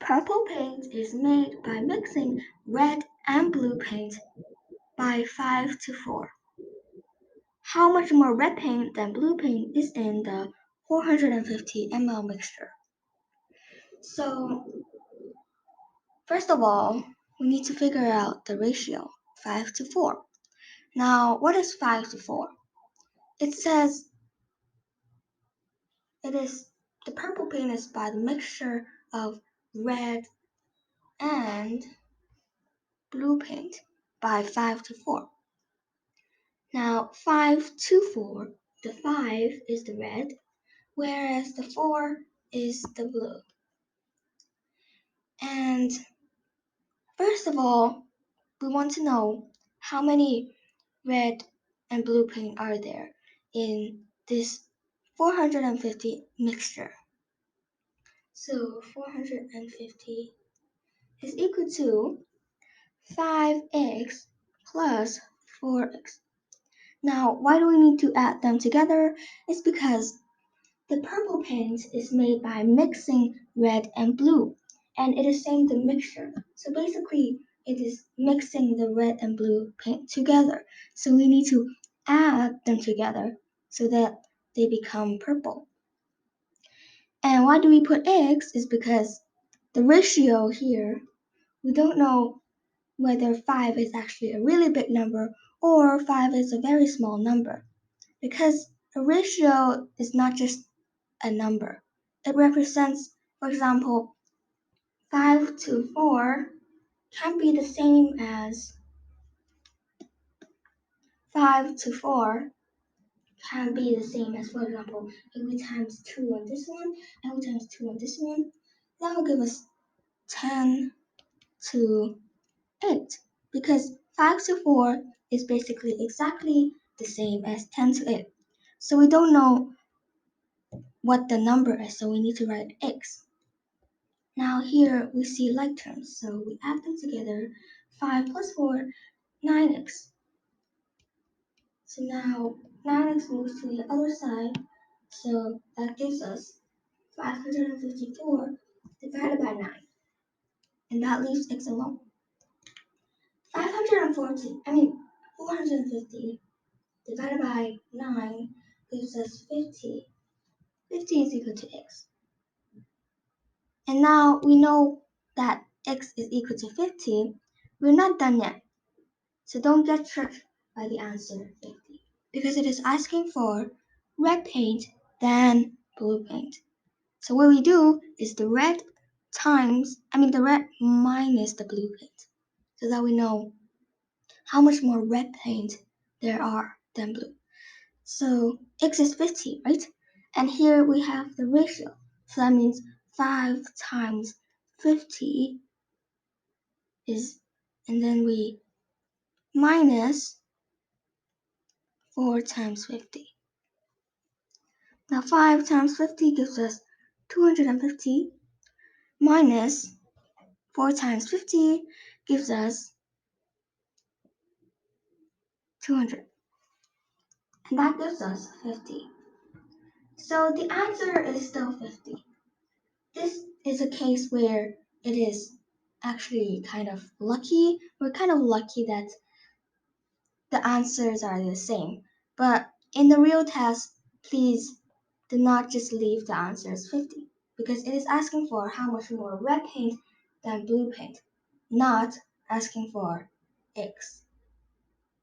Purple paint is made by mixing red and blue paint by 5 to 4. How much more red paint than blue paint is in the 450 ml mixture? So, first of all, we need to figure out the ratio, 5 to 4. Now, what is 5 to 4? It says the purple paint is by the mixture of red and blue paint by 5 to 4. Now 5 to 4, the 5 is the red, whereas the 4 is the blue. And first of all, we want to know how many red and blue paint are there in this 450 mixture. So 450 is equal to 5x plus 4x. Now, why do we need to add them together? It's because the purple paint is made by mixing red and blue, and it is saying the mixture. So basically, it is mixing the red and blue paint together. So we need to add them together so that they become purple. And why do we put x? Is because the ratio here, we don't know whether 5 is actually a really big number or 5 is a very small number. Because a ratio is not just a number. It represents, for example, 5 to 4 can be the same as 5 to 4 can be the same as, for example, if we times 2 on this one and we times 2 on this one, that will give us 10 to 8 because 5 to 4 is basically exactly the same as 10 to 8. So we don't know what the number is, so we need to write x. Now here we see like terms, so we add them together. 5 plus 4, 9x. So now 9x moves to the other side, so that gives us 554 divided by 9. And that leaves x alone. 450 divided by 9 gives us 50. 50 is equal to x. And now we know that x is equal to 50. We're not done yet. So don't get tricked by the answer 50 because it is asking for red paint then blue paint. So what we do is the red minus the blue paint so that we know how much more red paint there are than blue. So x is 50, right? And here we have the ratio. So that means 5 times 50 is, and then we minus 4 times 50. Now 5 times 50 gives us 250 minus 4 times 50 gives us 200. And that gives us 50. So the answer is still 50. This is a case where it is actually kind of lucky. We're kind of lucky that the answers are the same. But in the real test, please do not just leave the answer as 50 because it is asking for how much more red paint than blue paint, not asking for x.